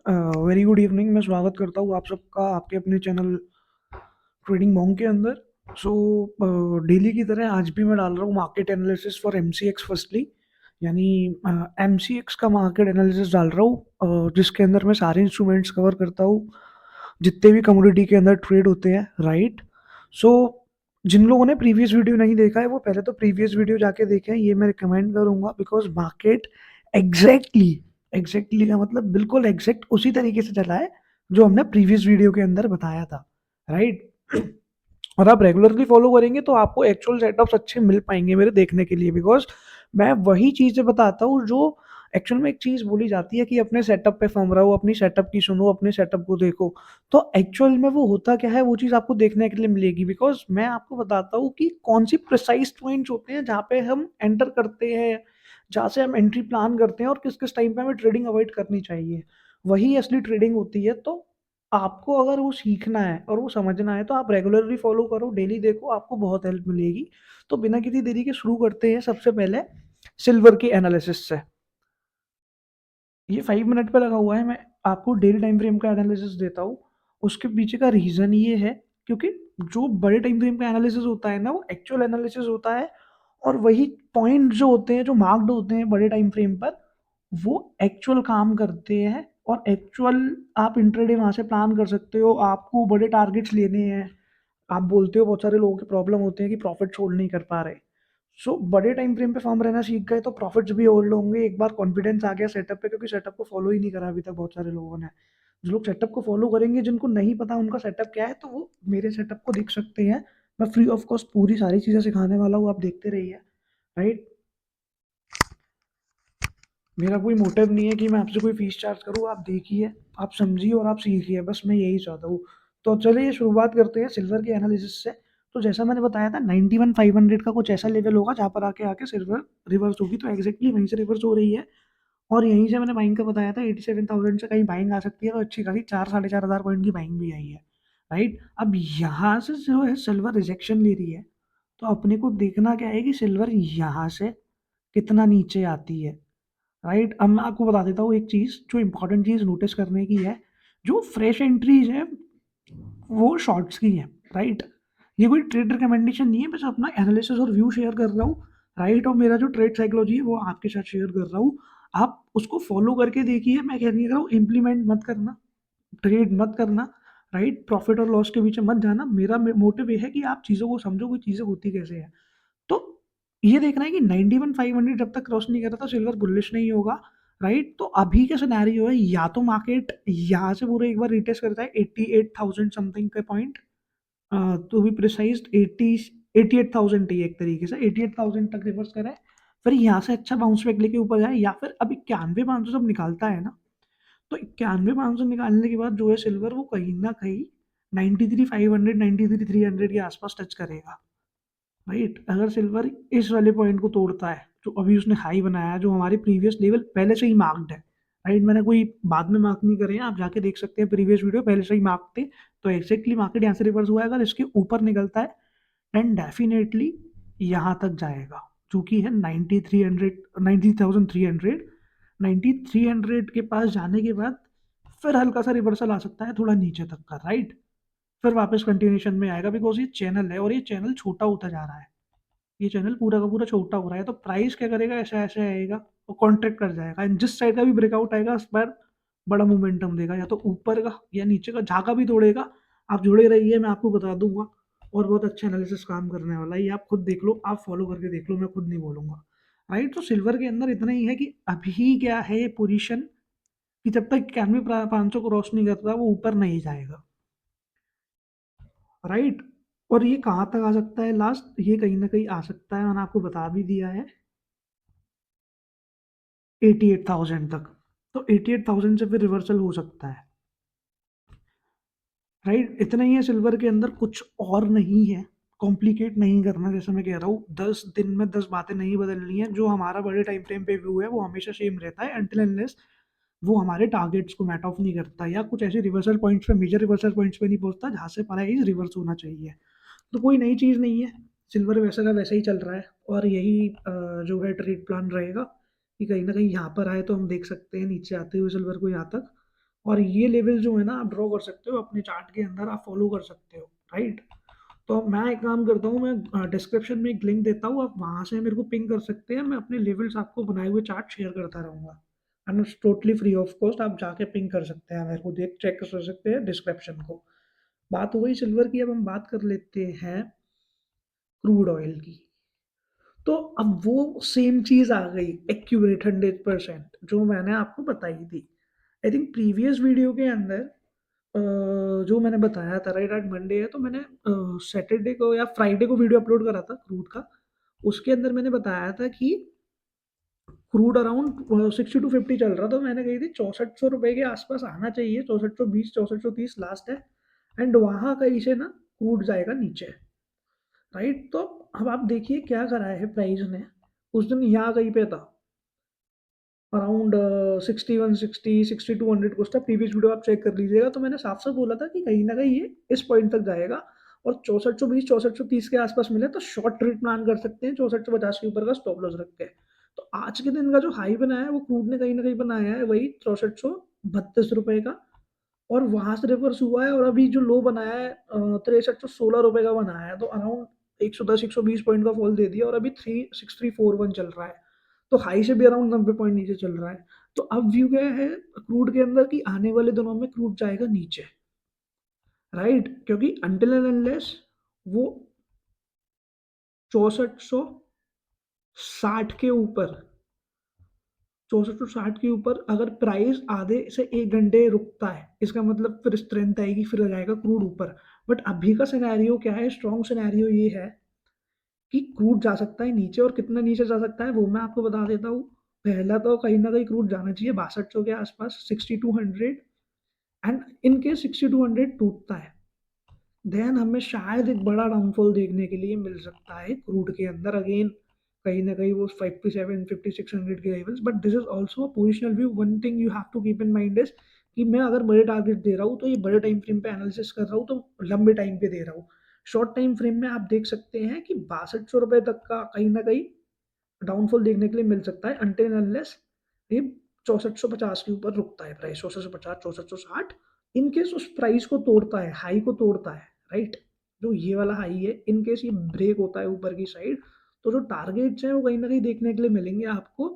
Very good evening. मैं स्वागत करता हूँ आप सबका आपके अपने चैनल ट्रेडिंग मॉन्ग के अंदर। सो डेली की तरह आज भी मैं डाल रहा हूँ market analysis for MCX firstly, यानी एमसीएक्स का मार्केट एनालिसिस डाल रहा हूँ, जिसके अंदर मैं सारे इंस्ट्रूमेंट्स कवर करता हूँ जितने भी कमोडिटी के अंदर ट्रेड होते हैं, राइट। सो जिन लोगों ने प्रीवियस वीडियो नहीं देखा है वो पहले तो प्रीवियस वीडियो जाके देखें, ये मैं रिकमेंड करूंगा, बिकॉज मार्केट एग्जैक्टली एग्जैक्टली का मतलब बिल्कुल एग्जैक्ट उसी तरीके से चला है जो हमने प्रीवियस वीडियो के अंदर बताया था, राइट। और आप रेगुलरली फॉलो करेंगे तो आपको एक्चुअल सेटअप्स अच्छे मिल पाएंगे मेरे देखने के लिए, बिकॉज मैं वही चीजें बताता हूँ जो एक्चुअल में एक चीज बोली जाती है कि अपने सेटअप पे फॉर्म रहो, अपनी सेटअप की सुनो, अपने सेटअप को देखो। तो एक्चुअल में वो होता क्या है वो चीज आपको देखने के लिए मिलेगी, बिकॉज मैं आपको बताता हूँ कि कौन सी प्रिसाइज पॉइंट्स होते हैं जहाँ पे हम एंटर करते हैं, जहाँ से हम एंट्री प्लान करते हैं और किस किस टाइम पे हमें ट्रेडिंग अवॉइड करनी चाहिए। वही असली ट्रेडिंग होती है। तो आपको अगर वो सीखना है और वो समझना है तो आप रेगुलरली फॉलो करो, डेली देखो, आपको बहुत हेल्प मिलेगी। तो बिना किसी देरी के शुरू करते हैं सबसे पहले सिल्वर की एनालिसिस से। ये 5 मिनट पे लगा हुआ है, मैं आपको डेली टाइम फ्रेम का एनालिसिस देता हूँ। उसके पीछे का रीजन ये है क्योंकि जो बड़े टाइम फ्रेम का एनालिसिस होता है ना वो एक्चुअल एनालिसिस होता है, और वही पॉइंट जो होते हैं जो मार्क्ड होते हैं बड़े टाइम फ्रेम पर वो एक्चुअल काम करते हैं। और एक्चुअल आप इंट्राडे वहां से प्लान कर सकते हो, आपको बड़े टारगेट्स लेने हैं। आप बोलते हो बहुत सारे लोगों के प्रॉब्लम होते हैं कि प्रॉफिट होल्ड नहीं कर पा रहे। सो बड़े टाइम फ्रेम पे फॉर्म रहना सीख गए तो प्रॉफिट्स भी होल्ड होंगे, एक बार कॉन्फिडेंस आ गया सेटअप पे, क्योंकि सेटअप को फॉलो ही नहीं करा अभी तक बहुत सारे लोगों ने। जो लोग सेटअप को फॉलो करेंगे, जिनको नहीं पता उनका सेटअप क्या है, तो वो मेरे सेटअप को देख सकते हैं। मैं फ्री ऑफ कॉस्ट पूरी सारी चीजें सिखाने वाला हूँ, आप देखते रहिए, राइट। मेरा कोई मोटिव नहीं है कि मैं आपसे कोई फीस चार्ज करूँ, आप देखिए, आप समझिए और आप सीखिए, बस मैं यही चाहता हूँ। तो चलिए शुरुआत करते हैं सिल्वर के एनालिसिस से। तो जैसा मैंने बताया था 91,500 का कुछ ऐसा लेवल होगा जहाँ पर आके आके सिल्वर रिवर्स होगी, तो एग्जैक्टली वहीं से रिवर्स हो रही है। और यहीं से मैंने बाइंग का बताया था 87,000 से कहीं बाइंग आ सकती है, तो अच्छी खासी 4-4,500 पॉइंट की बाइंग भी आई है, राइट। अब यहाँ से जो है सिल्वर रिजेक्शन ले रही है, तो अपने को देखना क्या है कि सिल्वर यहाँ से कितना नीचे आती है, राइट। अब मैं आपको बता देता हूँ एक चीज, जो इंपॉर्टेंट चीज नोटिस करने की है। जो फ्रेश एंट्रीज है वो शॉर्ट्स की है, राइट। ये कोई ट्रेड रिकमेंडेशन नहीं है, बस अपना एनालिसिस और व्यू शेयर कर रहा हूँ, राइट। और मेरा जो ट्रेड साइकोलॉजी है वो आपके साथ शेयर कर रहा हूँ। आप उसको फॉलो करके देखिए, मैं कह नहीं कर रहा हूँ इम्प्लीमेंट मत करना, ट्रेड मत करना, राइट। प्रॉफिट और लॉस के पीछे मत जाना। मेरा मोटिव ये है कि आप चीज़ों को समझो कि चीज़ें होती कैसे है। तो ये देखना है कि 91,500 जब तक क्रॉस नहीं कर रहा था सिल्वर बुलिश नहीं होगा, राइट। तो अभी का सिनेरियो है, या तो मार्केट यहाँ से पूरा एक बार रिटेस्ट करता है 88,000 समथिंग के पॉइंट, टू बी प्रिसाइज 88,000 ही एक तरीके से 88,000 तक रिवर्स करे, फिर यहाँ से अच्छा बाउंस बैक लेके ऊपर जाए, या फिर अब 91,500 जब निकालता है ना, तो 91,500 निकालने के बाद जो है सिल्वर वो कहीं ना कहीं 93,500 93,300 के आसपास टच करेगा, राइट। अगर सिल्वर इस वाले पॉइंट को तोड़ता है जो अभी उसने हाई बनाया है, जो हमारे प्रीवियस लेवल पहले से ही मार्क्ड है, राइट। मैंने कोई बाद में मार्क नहीं करे हैं, आप जाके देख सकते हैं प्रीवियस वीडियो पहले से ही मार्क थे। तो एक्जैक्टली मार्केट यहाँ से रिवर्स हुआ है, अगर इसके ऊपर निकलता है देन डेफिनेटली यहाँ तक जाएगा, जो कि है 9300, 90,300। 9300 के पास जाने के बाद फिर हल्का सा रिवर्सल आ सकता है थोड़ा नीचे तक का, राइट। फिर वापस कंटिन्यूशन में आएगा, बिकॉज ये चैनल है और ये चैनल छोटा होता जा रहा है। ये चैनल पूरा का पूरा छोटा हो रहा है, तो प्राइस क्या करेगा, ऐसा ऐसे आएगा और कॉन्ट्रैक्ट कर जाएगा, एंड जिस साइड का भी ब्रेकआउट आएगा उस पर बड़ा मोमेंटम देगा, या तो ऊपर का या नीचे का, जहाँ का भी तोड़ेगा। आप जुड़े रहिए, मैं आपको बता दूंगा। और बहुत अच्छा एनालिसिस काम करने वाला है, ये आप खुद देख लो, आप फॉलो करके देख लो, मैं खुद नहीं बोलूंगा, राइट। तो सिल्वर के अंदर इतना ही है कि अभी क्या है पोजीशन, कि जब तक 91,500 को क्रॉस नहीं करता वो ऊपर नहीं जाएगा, राइट। और ये कहाँ तक आ सकता है, लास्ट ये कहीं ना कहीं आ सकता है, मैंने आपको बता भी दिया है 88,000 तक। तो 88,000 से फिर रिवर्सल हो सकता है, राइट। इतना ही है सिल्वर के अंदर, कुछ और नहीं है। कॉम्प्लिकेट नहीं करना, जैसे मैं कह रहा हूँ 10 दिन में 10 बातें नहीं बदलनी है। जो हमारा बड़े टाइम फ्रेम पे व्यू है वो हमेशा सेम रहता है, अनटिल अनलेस वो हमारे टारगेट्स को मैट ऑफ नहीं करता, या कुछ ऐसे रिवर्सल पॉइंट्स पे, मेजर रिवर्सल पॉइंट्स पे नहीं पहुंचता जहां से प्राइस रिवर्स होना चाहिए। तो कोई नई चीज़ नहीं है, सिल्वर वैसा का वैसा ही चल रहा है। और यही जो है ट्रेड प्लान रहेगा कि कहीं ना कहीं यहाँ पर आए तो हम देख सकते हैं नीचे आते हुए सिल्वर को यहाँ तक, और ये लेवल जो है ना आप ड्रॉ कर सकते हो अपने चार्ट के अंदर, आप फॉलो कर सकते हो, राइट। तो मैं एक काम करता हूँ, मैं डिस्क्रिप्शन में एक लिंक देता हूँ, आप वहां से मेरे को पिंग कर सकते हैं, मैं अपने लेवल्स आपको बनाए हुए चार्ट शेयर करता रहूंगा, and it's totally free of cost, आप जाके पिंग कर सकते हैं मेरे को, देख चेक कर सकते हैं डिस्क्रिप्शन को। बात हो गई सिल्वर की, अब हम बात कर लेते हैं क्रूड ऑयल की। तो अब वो सेम चीज आ गई, एक्यूरेट 100% जो मैंने आपको बताई थी, आई थिंक प्रीवियस वीडियो के अंदर। जो मैंने बताया था, राइट, आज मंडे है, तो मैंने सैटरडे को या फ्राइडे को वीडियो अपलोड करा था क्रूड का। उसके अंदर मैंने बताया था कि क्रूड अराउंड 60 to 50 चल रहा था, मैंने कही थी 6400 रुपए के आसपास आना चाहिए, 6420 6430 लास्ट है, एंड वहां कहीं से ना क्रूड जाएगा नीचे, राइट। तो अब आप देखिए क्या करा है प्राइस ने, उस दिन यहाँ कहीं पे था अराउंड 6160 6200 कुछ था, प्रीवियस वीडियो आप चेक कर लीजिएगा, तो मैंने साफ साफ बोला था कि कहीं ना कहीं ये इस पॉइंट तक जाएगा, और 6420 6430 के आसपास मिले तो शॉर्ट ट्रेड प्लान कर सकते हैं, 6450 के ऊपर का स्टॉप लॉस रख के। तो आज के दिन का जो हाई बनाया है वो क्रूड ने कहीं ना कहीं बनाया है वही 6432 रुपए का, और वहां से रिवर्स हुआ है, और अभी जो लो बनाया है 6316 रुपए का बनाया है, तो अराउंड 110 120 पॉइंट का फॉल दे दिया, और अभी 36341 चल रहा है, तो हाई से भी अराउंड 90 पॉइंट नीचे चल रहा है। तो अब व्यू क्या है क्रूड के अंदर कि आने वाले दिनों में क्रूड जाएगा नीचे, राइट, क्योंकि अनटिल एंड अनलेस वो 6460 के ऊपर, 6460 के ऊपर अगर प्राइस आधे से 1 घंटे रुकता है, इसका मतलब फिर स्ट्रेंथ आएगी, फिर जाएगा क्रूड ऊपर। बट अभी का सिनेरियो क्या है, स्ट्रॉन्ग सिनेरियो ये है कि क्रूड जा सकता है नीचे, और कितना नीचे जा सकता है वो मैं आपको बता देता हूँ। पहला तो कहीं ना कहीं क्रूड जाना चाहिए 6200 के आसपास, 6200, एंड इन केस 6200 टूटता है, देन हमें शायद एक बड़ा डाउनफॉल देखने के लिए मिल सकता है क्रूड के अंदर, अगेन कहीं ना कहीं वो 57 5600 के levels. But this is also positional view, one thing you have to keep in mind is कि मैं अगर बड़े टारगेट दे रहा हूँ तो ये बड़े टाइम फ्रेम पे एनालिसिस कर रहा हूँ, तो लंबे टाइम पे दे रहा हूँ। शॉर्ट टाइम फ्रेम में आप देख सकते हैं कि 6200 रुपए तक का कहीं ना कहीं डाउनफॉल देखने के लिए मिल सकता है, अनटिल अनलेस ये 6450 के ऊपर रुकता है प्राइस, 6450 6460, इन केस उस प्राइस को तोड़ता है, हाई को तोड़ता है, राइट, जो ये वाला हाई है, इन केस ये ब्रेक होता है ऊपर की साइड, तो जो टारगेट्स हैं वो कहीं ना कहीं देखने के लिए मिलेंगे आपको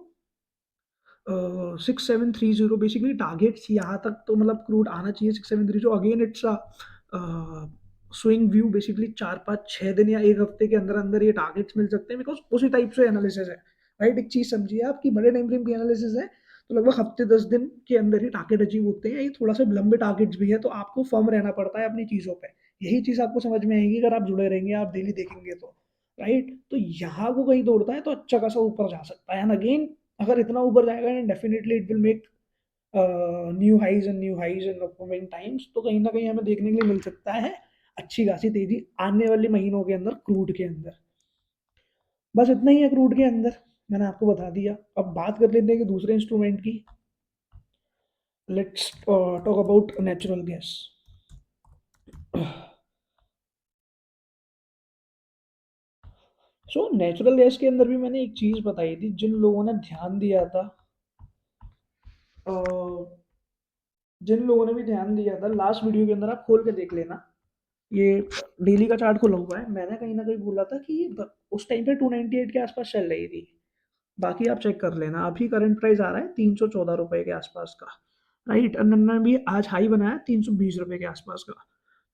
6730, बेसिकली टारगेट्स यहाँ तक तो मतलब क्रूड आना चाहिए 6730, again it's a swing view, basically 4 5 6 दिन या एक हफ्ते के अंदर अंदर ये टारगेट्स मिल सकते हैं, बिकॉज उसी टाइप से एनालिसिस है, राइट। एक चीज समझिए आपकी बड़े टाइम फ्रेम की एनालिसिस है, तो लगभग हफ्ते 10 दिन के अंदर ही टारगेट अचीव होते हैं, ये थोड़ा सा लंबे टारगेट्स भी है, तो आपको फर्म रहना पड़ता है अपनी चीजों पे। यही चीज आपको समझ में आएगी अगर आप जुड़े रहेंगे, आप डेली देखेंगे तो, राइट। तो यहाँ को कहीं तोड़ता है तो अच्छा खासा ऊपर जा सकता है, एंड अगेन अगर इतना ऊपर जाएगा and definitely it will make new highs and upcoming times, तो कहीं ना कहीं हमें देखने के लिए मिल सकता है अच्छी खासी तेजी आने वाले महीनों के अंदर क्रूड के अंदर। बस इतना ही है क्रूड के अंदर, मैंने आपको बता दिया। अब बात कर लेते हैं कि दूसरे इंस्ट्रूमेंट की, let's talk about natural gas. So natural gas के अंदर भी मैंने एक चीज बताई थी, जिन लोगों ने ध्यान दिया था, जिन लोगों ने भी ध्यान दिया था लास्ट वीडियो के अंदर, आप खोल के देख लेना, ये डेली का चार्ट खुला हुआ है, मैंने कहीं ना कहीं बोला था कि उस टाइम पे 298 के आसपास चल रही थी। बाकी आप चेक कर लेना, अभी करंट प्राइस आ रहा है 314 रुपए के आसपास का, राइट। अन्ना भी आज हाई बनाया 320 रुपए के आसपास का।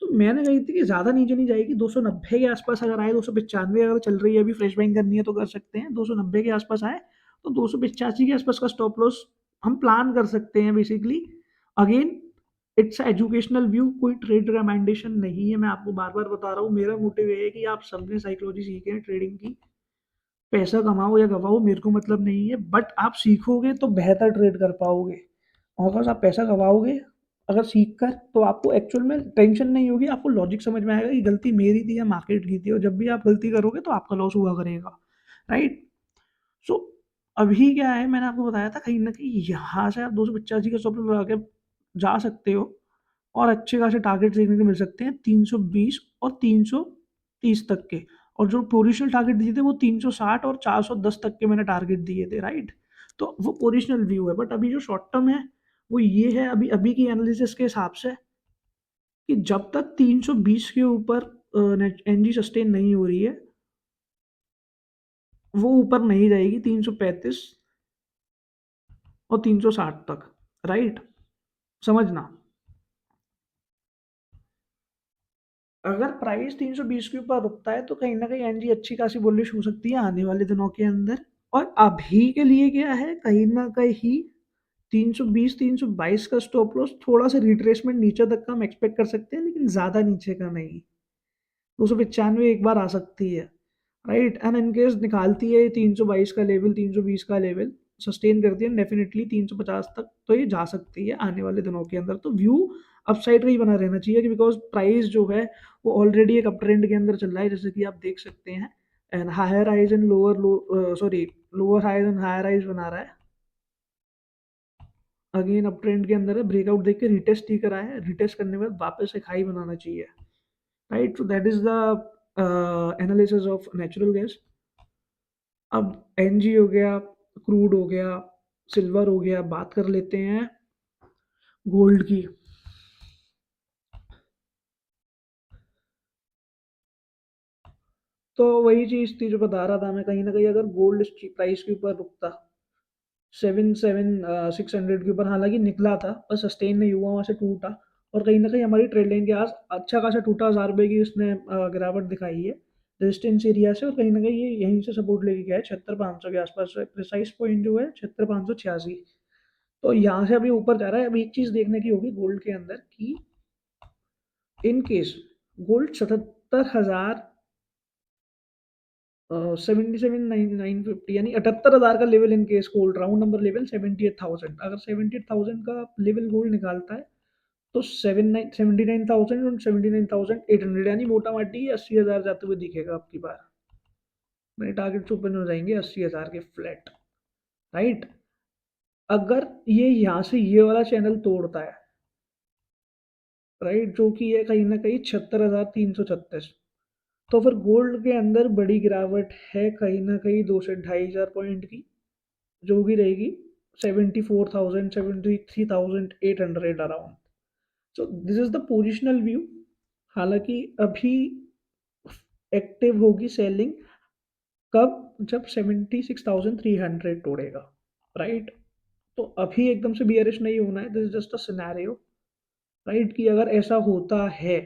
तो मैंने कही थी कि ज्यादा नीचे नहीं जाएगी, 290 के आसपास अगर आए, 295 अगर चल रही है, अभी फ्रेश बाइंग करनी है तो कर सकते हैं, 290 के आसपास आए तो 285 के आसपास का स्टॉप लॉस हम प्लान कर सकते हैं basically. Again it's educational view, कोई ट्रेड रिकमेंडेशन नहीं है, मैं आपको बार बार बता रहा हूँ, मेरा मोटिव ये है कि आप सबने साइकोलॉजी सीखे ट्रेडिंग की, पैसा कमाओ या गवाओ मेरे को मतलब नहीं है, बट आप सीखोगे तो बेहतर ट्रेड कर पाओगे, और अगर आप पैसा गवाओगे अगर सीख कर, तो आपको एक्चुअल में टेंशन नहीं होगी, आपको लॉजिक समझ में आएगा कि गलती मेरी थी या मार्केट की थी, और जब भी आप गलती करोगे तो आपका लॉस हुआ करेगा, राइट। सो अभी क्या है, मैंने आपको बताया था कहीं ना कहीं यहाँ से आप 285 के स्टॉप लगा के जा सकते हो, और अच्छे खासे टारगेट देखने को मिल सकते हैं 320 और 330 तक के, और जो पोजिशनल टारगेट दिए थे वो 360 और 410 तक के मैंने टारगेट दिए थे, राइट। तो वो पोजिशनल व्यू है, बट अभी जो शॉर्ट टर्म है वो ये है अभी अभी की एनालिसिस के हिसाब से कि जब तक 320 के ऊपर एनजी सस्टेन नहीं हो रही है, वो ऊपर नहीं जाएगी 335 और 360 तक, राइट? समझना, अगर प्राइस 320 के ऊपर रुकता है तो कहीं ना कहीं एनजी अच्छी खासी बुलिश हो सकती है आने वाले दिनों के अंदर। और अभी के लिए क्या है, कहीं ना कहीं 320 322 का स्टॉप लॉस, थोड़ा सा रिट्रेसमेंट नीचे तक का हम एक्सपेक्ट कर सकते हैं, लेकिन ज्यादा नीचे का नहीं। 295 एक बार आ सकती है, राइट? एंड इनकेस निकालती है 322 का लेवल, 320 का लेवल सस्टेन करती है, डेफिनेटली 350 तक तो ये जा सकती है आने वाले दिनों के अंदर। तो व्यू अपसाइड का ही बना रहना चाहिए, कि बिकॉज प्राइस जो है वो ऑलरेडी एक अप ट्रेंड के अंदर चल रहा है, जैसे कि आप देख सकते हैं। And higher highs and lower low, sorry, lower highs and higher highs बना रहा है। अगेन अप ट्रेंड के अंदर है, ब्रेकआउट देख के रिटेस्ट ही करा है, रिटेस्ट करने के बाद वापस एक हाई बनाना चाहिए, right? So that is the analysis of natural gas. अब एनजी हो गया, क्रूड हो गया, सिल्वर हो गया, बात कर लेते हैं गोल्ड की। तो वही चीज थी जो बता रहा था मैं, कहीं ना कहीं अगर गोल्ड प्राइस के ऊपर रुकता 600 के ऊपर, हालांकि निकला था पर सस्टेन नहीं हुआ, वहां से टूटा। और कहीं ना कहीं हमारी ट्रेड लाइन के आस अच्छा खासा टूटा, 1000 रुपए की उसने गिरावट दिखाई है रेजिस्टेंस एरिया से। और कहीं ना कहीं ये यहीं से सपोर्ट लेके गया है 76,500 के आसपास, प्रिसाइज पॉइंट जो है 76,586। तो यहाँ से अभी ऊपर जा रहा है। अभी एक चीज देखने की होगी गोल्ड के अंदर कि इन केस गोल्ड 77,000, 77,950, यानी 78,000 का level, in case gold round number level 78,000, अगर 78,000 का लेवल गोल्ड निकालता है तो 79,000 और 79,800, यानी मोटा माटी 80,000 जाते हुए दिखेगा आपकी बार। मेरे टारगेट ओपन हो जाएंगे 80,000 के फ्लैट, राइट? अगर ये यहाँ से ये वाला चैनल तोड़ता है, राइट, जो कि है कहीं ना कहीं 76,336, तो फिर गोल्ड के अंदर बड़ी गिरावट है कहीं ना कहीं 2 से 2,500 पॉइंट की, जो भी रहेगी 74,000, 73,800 around. So this is the positional view. हालांकि अभी एक्टिव होगी सेलिंग कब, जब 76,300 तोड़ेगा, राइट? तो अभी एकदम से बियरिश नहीं होना है, this is just a scenario, right? कि अगर ऐसा होता है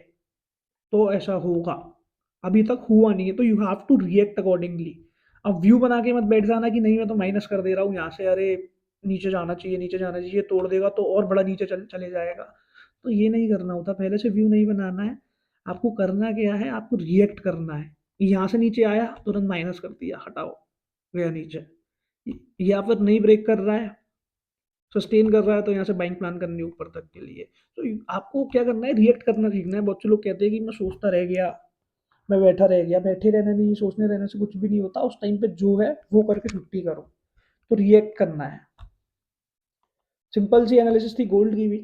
तो ऐसा होगा, अभी तक हुआ नहीं है, तो you have to react accordingly. अब व्यू बना के मत बैठ जाना कि नहीं मैं तो माइनस कर दे रहा हूँ यहाँ से, अरे नीचे जाना चाहिए, नीचे जाना चाहिए, तोड़ देगा तो और बड़ा नीचे चले जाएगा। तो ये नहीं करना होता, पहले से व्यू नहीं बनाना है। आपको करना क्या है, आपको रिएक्ट करना है। यहाँ से नीचे आया तुरंत माइनस कर दिया, हटाओ, गया नीचे। या फिर नहीं ब्रेक कर रहा है, सस्टेन कर रहा है, तो यहाँ से बाइंग प्लान करनी है ऊपर तक के लिए। तो आपको क्या करना है, रिएक्ट करना सीखना है। बहुत से लोग कहते हैं कि मैं सोचता रह गया, मैं बैठा रह गया। बैठे रहने नहीं, सोचने रहने से कुछ भी नहीं होता। उस टाइम पे जो है वो करके छुट्टी करो, तो रिएक्ट करना है। सिंपल सी एनालिसिस थी गोल्ड की भी।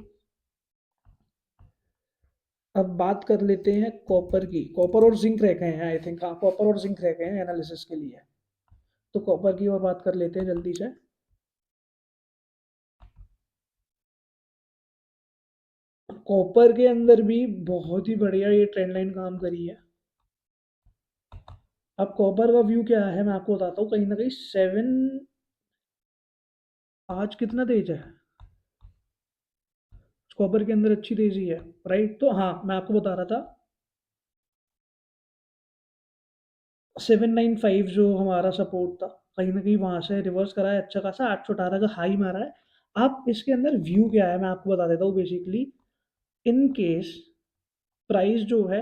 अब बात कर लेते हैं कॉपर की। कॉपर और जिंक रह गए हैं आई थिंक, हाँ कॉपर और जिंक रह गए हैं एनालिसिस के लिए। तो कॉपर की और बात कर लेते हैं जल्दी से। कॉपर के अंदर भी बहुत ही बढ़िया ये ट्रेंड लाइन काम करी है। अब कॉपर का व्यू क्या है मैं आपको बताता हूँ। कहीं ना कहीं 7, आज कितना तेज है कॉपर के अंदर, अच्छी तेजी है, राइट? तो हाँ मैं आपको बता रहा था 795 जो हमारा सपोर्ट था, कहीं ना कहीं वहां से रिवर्स करा है अच्छा खासा, 818 का हाई मारा है। अब इसके अंदर व्यू क्या है मैं आपको बता देता हूँ। बेसिकली इन केस प्राइस जो है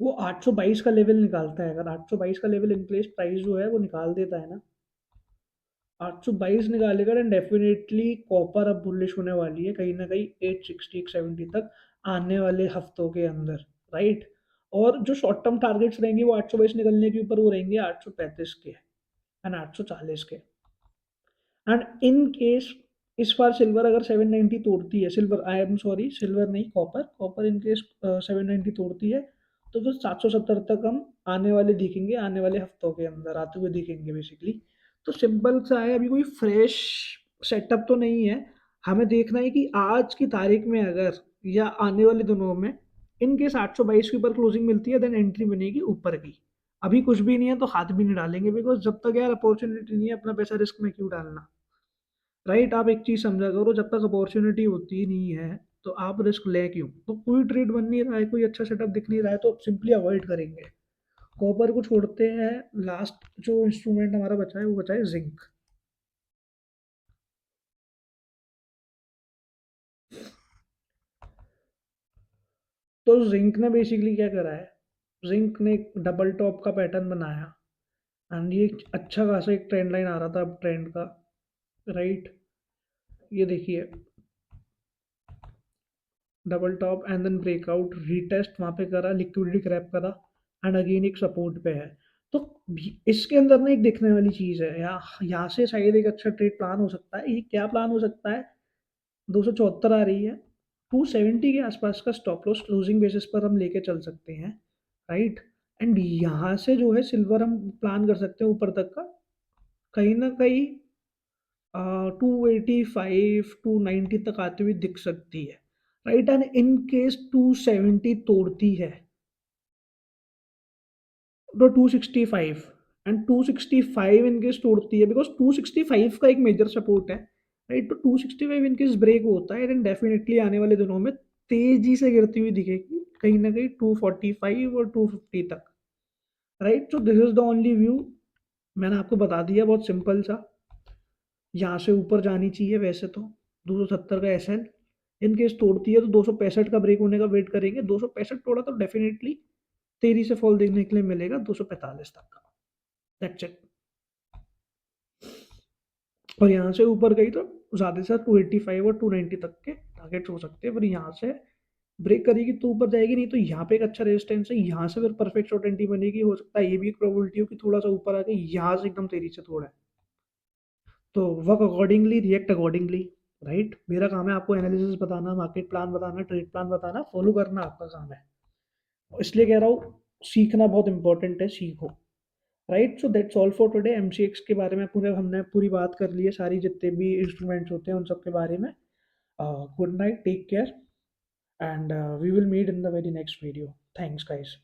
वो 822 का लेवल निकालता है, अगर 822 का लेवल इन केस प्राइस जो है वो निकाल देता है ना, 822 निकालेगा, एंड डेफिनेटली कॉपर अब बुलिश होने वाली है कहीं ना कहीं 860 870 तक आने वाले हफ्तों के अंदर, राइट? और जो शॉर्ट टर्म टारगेट्स रहेंगे वो 822 निकलने के ऊपर वो रहेंगे 835 के एंड 840 के। एंड इन केस इस बार सिल्वर अगर 790 तोड़ती है, silver, I am sorry, silver नहीं, कॉपर, कॉपर इन केस 790 तोड़ती है, तो फिर 770 तक हम आने वाले दिखेंगे, आने वाले हफ्तों के अंदर आते हुए दिखेंगे बेसिकली। तो सिंपल सा है, अभी कोई फ्रेश सेटअप तो नहीं है। हमें देखना है कि आज की तारीख में अगर या आने वाले दिनों में इन केस 822 के ऊपर क्लोजिंग मिलती है, देन एंट्री बनेगी ऊपर की। अभी कुछ भी नहीं है तो हाथ भी नहीं डालेंगे, बिकॉज जब तक यार अपॉर्चुनिटी नहीं है अपना पैसा रिस्क में क्यों डालना। राइट, आप एक चीज समझा करो, जब तक अपॉर्चुनिटी होती नहीं है तो आप रिस्क ले क्यों। तो कोई ट्रेड बन नहीं रहा है, कोई अच्छा सेटअप दिख नहीं रहा है, तो आप सिंपली अवॉइड करेंगे। कॉपर को छोड़ते हैं। लास्ट जो इंस्ट्रूमेंट हमारा बचा है वो बचा है जिंक। तो जिंक ने बेसिकली क्या करा है, जिंक ने एक डबल टॉप का पैटर्न बनाया। एंड ये एक अच्छा खासा एक ट्रेंड लाइन आ रहा था अब ट्रेंड का। राइट, ये देखिए, double top and then breakout retest वहां पे करा, लिक्विडिटी क्रैप करा, एंड अगेन एक सपोर्ट पे है। तो इसके अंदर ना एक देखने वाली चीज है, यहाँ से शायद एक अच्छा ट्रेड प्लान हो सकता है। ये क्या प्लान हो सकता है, 274 आ रही है, 270 के आसपास का स्टॉप लॉस क्लोजिंग बेसिस पर हम लेके चल सकते हैं। राइट, एंड यहाँ से जो है सिल्वर हम प्लान कर सकते हैं ऊपर तक का, कहीं ना कहीं 285 290 तक आती हुई दिख सकती है। राइट, एंड इन केस 270 तोड़ती है तो 265, एंड 265 इन केस तोड़ती है, बिकॉज 265 का एक मेजर सपोर्ट है। राइट, तो 265 इन केस ब्रेक होता है देन डेफिनेटली आने वाले दिनों में तेजी से गिरती हुई दिखेगी, कहीं ना कहीं 245 और 250 तक। Right, so this is the only view. मैंने आपको बता दिया, बहुत सिंपल सा। यहाँ से ऊपर जानी चाहिए वैसे तो 270 का एस एल, इन केस तोड़ती है तो 265 का ब्रेक होने का वेट करेंगे। 265 तोड़ा तो डेफिनेटली तेजी से फॉल देखने के लिए मिलेगा 245 तक का। That's it. और यहाँ से ऊपर गई तो ज़्यादा से 285 और 290 तक के टारगेट्स हो सकते हैं, पर यहाँ से ब्रेक करेगी तो ऊपर जाएगी, नहीं तो यहाँ पे एक अच्छा रेजिस्टेंस है, यहाँ से फिर परफेक्ट शॉर्ट एंट्री बनेगी। हो सकता है ये भी एक प्रोबेबिलिटी हो कि थोड़ा सा ऊपर आके यहाँ से एकदम तेजी से थोड़ा है। तो work accordingly, react accordingly. Right, मेरा काम है आपको एनालिसिस बताना, मार्केट प्लान बताना, ट्रेड प्लान बताना, फॉलो करना आपका काम है। इसलिए कह रहा हूँ, सीखना बहुत इंपॉर्टेंट है, सीखो। Right, so that's all for today. MCX के बारे में पूरे हमने पूरी बात कर ली है, सारी जितने भी इंस्ट्रूमेंट्स होते हैं उन सब के बारे में। Good night, take care, and we will meet in the very next video. Thanks guys.